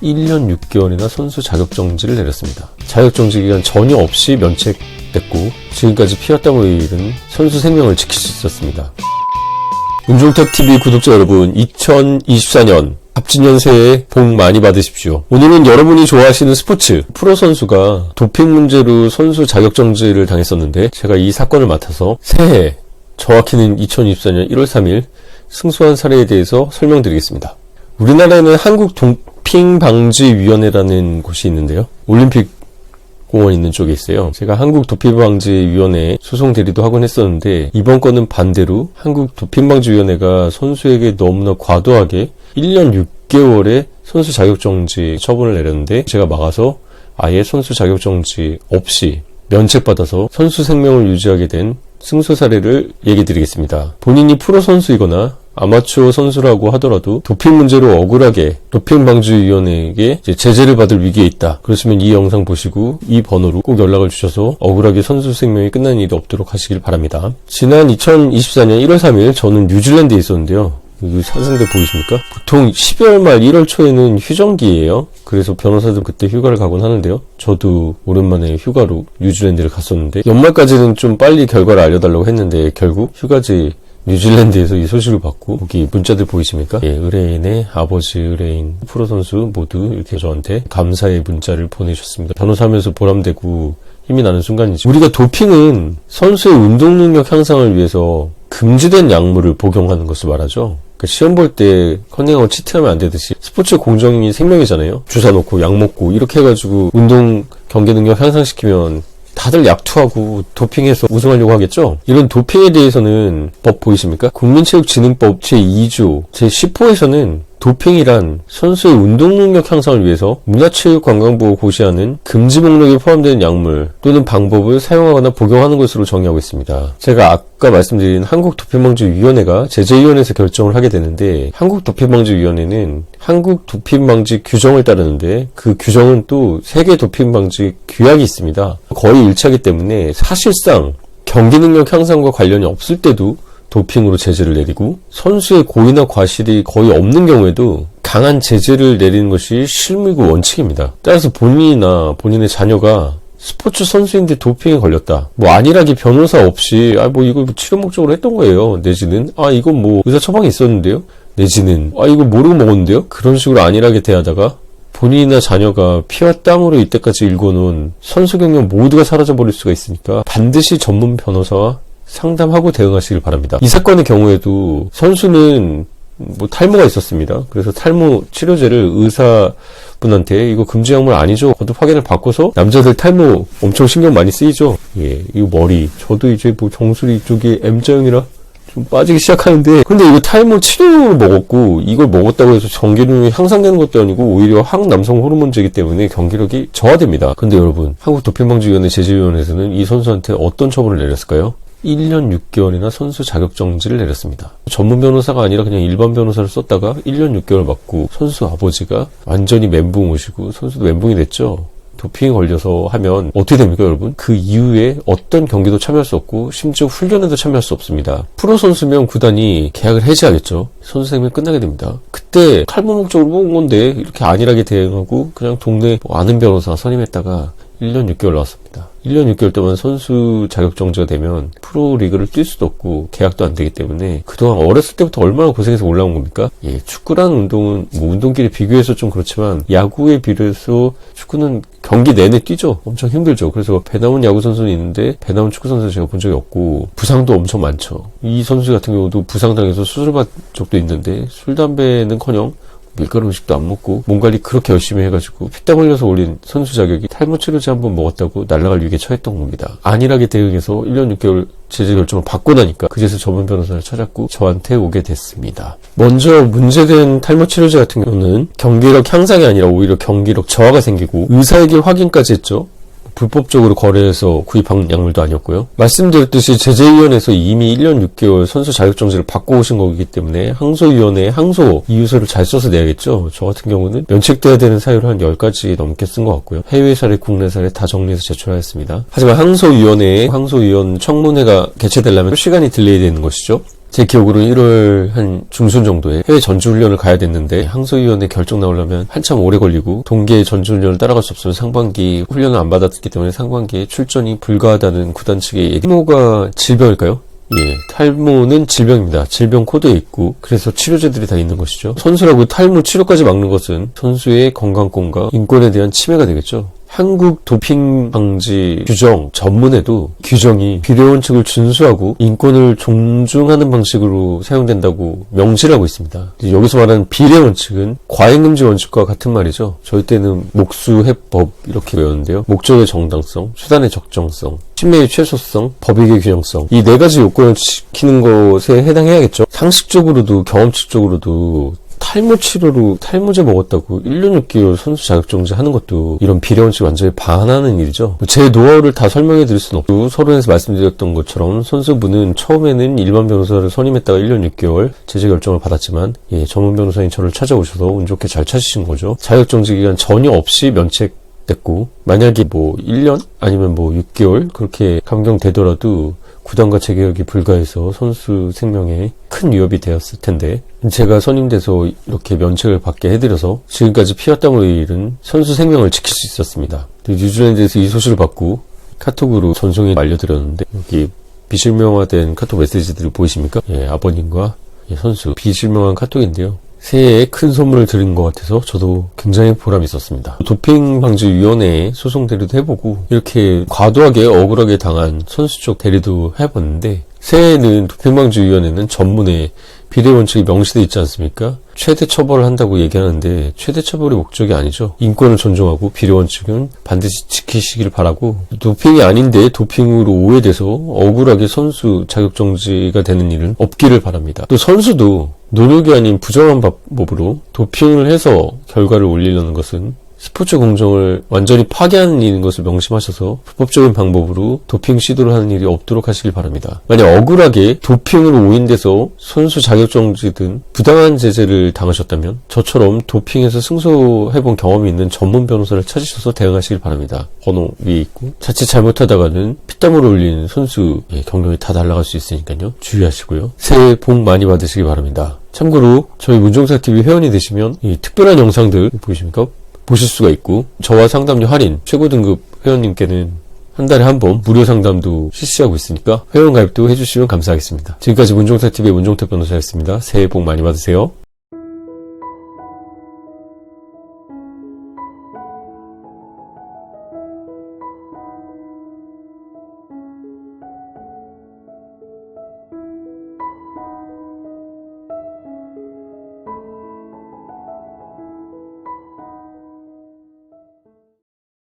1년 6개월이나 선수 자격정지를 내렸습니다. 자격정지 기간 전혀 없이 면책됐고 지금까지 피와 땀을 흘린 선수 생명을 지킬 수 있었습니다. 운종탑TV 구독자 여러분, 2024년 갑진년 새해 복 많이 받으십시오. 오늘은 여러분이 좋아하시는 스포츠 프로 선수가 도핑 문제로 선수 자격정지를 당했었는데 제가 이 사건을 맡아서 새해, 정확히는 2024년 1월 3일 승소한 사례에 대해서 설명드리겠습니다. 우리나라에는 한국도핑방지위원회라는 곳이 있는데요. 올림픽 공원 있는 쪽에 있어요. 제가 한국도핑방지위원회에 소송 대리도 하곤 했었는데 이번 건은 반대로 한국도핑방지위원회가 선수에게 너무나 과도하게 1년 6개월의 선수 자격정지 처분을 내렸는데 제가 막아서 아예 선수 자격정지 없이 면책받아서 선수 생명을 유지하게 된 승소 사례를 얘기 드리겠습니다. 본인이 프로 선수이거나 아마추어 선수라고 하더라도 도핑 문제로 억울하게 도핑방지위원회에게 제재를 받을 위기에 있다. 그렇으면 이 영상 보시고 이 번호로 꼭 연락을 주셔서 억울하게 선수 생명이 끝나는 일이 없도록 하시길 바랍니다. 지난 2024년 1월 3일 저는 뉴질랜드에 있었는데요. 여기 사진대 보이십니까? 보통 12월 말 1월 초에는 휴정기예요. 그래서 변호사들 그때 휴가를 가곤 하는데요. 저도 오랜만에 휴가로 뉴질랜드를 갔었는데 연말까지는 좀 빨리 결과를 알려달라고 했는데 결국 휴가지 뉴질랜드에서 이 소식을 받고 여기 문자들 보이십니까? 예, 의뢰인의 아버지, 의뢰인, 프로선수 모두 이렇게 저한테 감사의 문자를 보내주셨습니다. 변호사하면서 보람되고 힘이 나는 순간이죠. 우리가 도핑은 선수의 운동 능력 향상을 위해서 금지된 약물을 복용하는 것을 말하죠. 그러니까 시험 볼 때 컨닝하고 치트하면 안 되듯이 스포츠 공정이 생명이잖아요. 주사 놓고 약 먹고 이렇게 해가지고 운동 경기 능력 향상시키면 다들 약투하고 도핑해서 우승하려고 하겠죠? 이런 도핑에 대해서는 법 보이십니까? 국민체육진흥법 제2조 제10호에서는 도핑이란 선수의 운동 능력 향상을 위해서 문화체육관광부가 고시하는 금지 목록에 포함되는 약물 또는 방법을 사용하거나 복용하는 것으로 정의하고 있습니다. 제가 아까 말씀드린 한국도핑방지위원회가 제재위원회에서 결정을 하게 되는데 한국도핑방지위원회는 한국도핑방지 규정을 따르는데 그 규정은 또 세계 도핑방지 규약이 있습니다. 거의 일치하기 때문에 사실상 경기 능력 향상과 관련이 없을 때도 도핑으로 제재를 내리고 선수의 고의나 과실이 거의 없는 경우에도 강한 제재를 내리는 것이 실무이고 원칙입니다. 따라서 본인이나 본인의 자녀가 스포츠 선수인데 도핑에 걸렸다. 안일하게 변호사 없이 이거 치료 목적으로 했던 거예요. 내지는 이건 의사 처방이 있었는데요. 내지는 이거 모르고 먹었는데요. 그런 식으로 안일하게 대하다가 본인이나 자녀가 피와 땀으로 이때까지 일궈놓은 선수 경력 모두가 사라져버릴 수가 있으니까 반드시 전문 변호사와 상담하고 대응하시길 바랍니다. 이 사건의 경우에도 선수는 탈모가 있었습니다. 그래서 탈모 치료제를 의사분한테 이거 금지 약물 아니죠? 거듭 확인을 받고서 남자들 탈모 엄청 신경 많이 쓰이죠? 예, 이거 머리. 저도 이제 정수리 쪽이 M자형이라 좀 빠지기 시작하는데 근데 이거 탈모 치료를 먹었고 이걸 먹었다고 해서 경기력이 향상되는 것도 아니고 오히려 항남성 호르몬제이기 때문에 경기력이 저하됩니다. 근데 여러분 한국도핑방지위원회 제재위원회에서는 이 선수한테 어떤 처벌을 내렸을까요? 1년 6개월이나 선수 자격정지를 내렸습니다. 전문 변호사가 아니라 그냥 일반 변호사를 썼다가 1년 6개월 받고 선수 아버지가 완전히 멘붕 오시고 선수도 멘붕이 됐죠. 도핑에 걸려서 하면 어떻게 됩니까 여러분? 그 이후에 어떤 경기도 참여할 수 없고 심지어 훈련에도 참여할 수 없습니다. 프로 선수면 구단이 계약을 해지하겠죠. 선수 생명이 끝나게 됩니다. 그때 탈모 목적으로 뽑은 건데 이렇게 안일하게 대응하고 그냥 동네 아는 변호사 선임했다가 1년 6개월 나왔습니다. 1년 6개월 동안 선수 자격정지가 되면 프로리그를 뛸 수도 없고 계약도 안 되기 때문에 그동안 어렸을 때부터 얼마나 고생해서 올라온 겁니까? 예, 축구라는 운동은 운동끼리 비교해서 좀 그렇지만 야구에 비해서 축구는 경기 내내 뛰죠. 엄청 힘들죠. 그래서 배 나온 야구 선수는 있는데 배 나온 축구 선수는 제가 본 적이 없고 부상도 엄청 많죠. 이 선수 같은 경우도 부상당해서 수술받은 적도 있는데 술, 담배는커녕 밀가루 음식도 안 먹고 몸 관리 그렇게 열심히 해가지고 피땀 흘려서 올린 선수 자격이 탈모 치료제 한번 먹었다고 날아갈 위기에 처했던 겁니다. 안일하게 대응해서 1년 6개월 제재 결정을 받고 나니까 그제서 전문 변호사를 찾았고 저한테 오게 됐습니다. 먼저 문제된 탈모 치료제 같은 경우는 경기력 향상이 아니라 오히려 경기력 저하가 생기고 의사에게 확인까지 했죠. 불법적으로 거래해서 구입한 약물도 아니었고요. 말씀드렸듯이 제재위원회에서 이미 1년 6개월 선수 자격정지를 받고 오신 거기 때문에 항소위원회에 항소 이유서를 잘 써서 내야겠죠. 저 같은 경우는 면책돼야 되는 사유를 한 10가지 넘게 쓴 것 같고요. 해외 사례, 국내 사례 다 정리해서 제출하였습니다. 하지만 항소위원회에 항소위원 청문회가 개최되려면 시간이 딜레이 되는 것이죠. 제 기억으로는 1월 한 중순 정도에 해외 전주훈련을 가야 됐는데 항소위원회 결정 나오려면 한참 오래 걸리고 동계 전주훈련을 따라갈 수 없으면 상반기 훈련을 안 받았기 때문에 상반기에 출전이 불가하다는 구단 측의 얘기. 탈모가 질병일까요? 예, 탈모는 질병입니다. 질병 코드에 있고 그래서 치료제들이 다 있는 것이죠. 선수라고 탈모 치료까지 막는 것은 선수의 건강권과 인권에 대한 침해가 되겠죠. 한국 도핑 방지 규정 전문에도 규정이 비례 원칙을 준수하고 인권을 존중하는 방식으로 사용된다고 명시를 하고 있습니다. 여기서 말하는 비례 원칙은 과잉금지 원칙과 같은 말이죠. 저희 때는 목수해법 이렇게 외웠는데요. 목적의 정당성, 수단의 적정성, 침해의 최소성, 법익의 균형성, 이 네 가지 요건을 지키는 것에 해당해야겠죠. 상식적으로도 경험칙적으로도 탈모 치료로 탈모제 먹었다고 1년 6개월 선수 자격정지 하는 것도 이런 비례원칙 완전히 반하는 일이죠. 제 노하우를 다 설명해 드릴 수는 없고 서론에서 말씀드렸던 것처럼 선수분은 처음에는 일반 변호사를 선임했다가 1년 6개월 제재 결정을 받았지만 전문 변호사인 저를 찾아오셔서 운 좋게 잘 찾으신 거죠. 자격정지 기간 전혀 없이 면책됐고 만약에 1년 아니면 6개월 그렇게 감경되더라도 구단과 재계약이 불가해서 선수 생명에 큰 위협이 되었을 텐데 제가 선임돼서 이렇게 면책을 받게 해드려서 지금까지 피와 땀을 잃은 선수 생명을 지킬 수 있었습니다. 뉴질랜드에서 이 소식을 받고 카톡으로 전송에 알려드렸는데 여기 비실명화된 카톡 메시지들이 보이십니까? 아버님과 선수 비실명한 카톡인데요. 새해에 큰 선물을 드린 것 같아서 저도 굉장히 보람이 있었습니다. 도핑방지위원회에 소송 대리도 해보고 이렇게 과도하게 억울하게 당한 선수 쪽 대리도 해봤는데 새해에는 도핑방지위원회는 전문에 비례 원칙이 명시되어 있지 않습니까? 최대 처벌을 한다고 얘기하는데 최대 처벌의 목적이 아니죠. 인권을 존중하고 비례 원칙은 반드시 지키시길 바라고 도핑이 아닌데 도핑으로 오해돼서 억울하게 선수 자격정지가 되는 일은 없기를 바랍니다. 또 선수도 노력이 아닌 부정한 방법으로 도핑을 해서 결과를 올리려는 것은 스포츠 공정을 완전히 파괴하는 일인 것을 명심하셔서 불법적인 방법으로 도핑 시도를 하는 일이 없도록 하시길 바랍니다. 만약 억울하게 도핑으로 오인돼서 선수 자격정지 등 부당한 제재를 당하셨다면 저처럼 도핑에서 승소해본 경험이 있는 전문 변호사를 찾으셔서 대응하시길 바랍니다. 번호 위에 있고 자칫 잘못하다가는 피땀을 흘린 선수의 경력이 다 날아갈 수 있으니까요. 주의하시고요. 새해 복 많이 받으시기 바랍니다. 참고로 저희 문종사TV 회원이 되시면 이 특별한 영상들 보이십니까? 보실 수가 있고 저와 상담료 할인 최고 등급 회원님께는 한 달에 한 번 무료 상담도 실시하고 있으니까 회원 가입도 해주시면 감사하겠습니다. 지금까지 문종사TV의 문종택 변호사였습니다. 새해 복 많이 받으세요.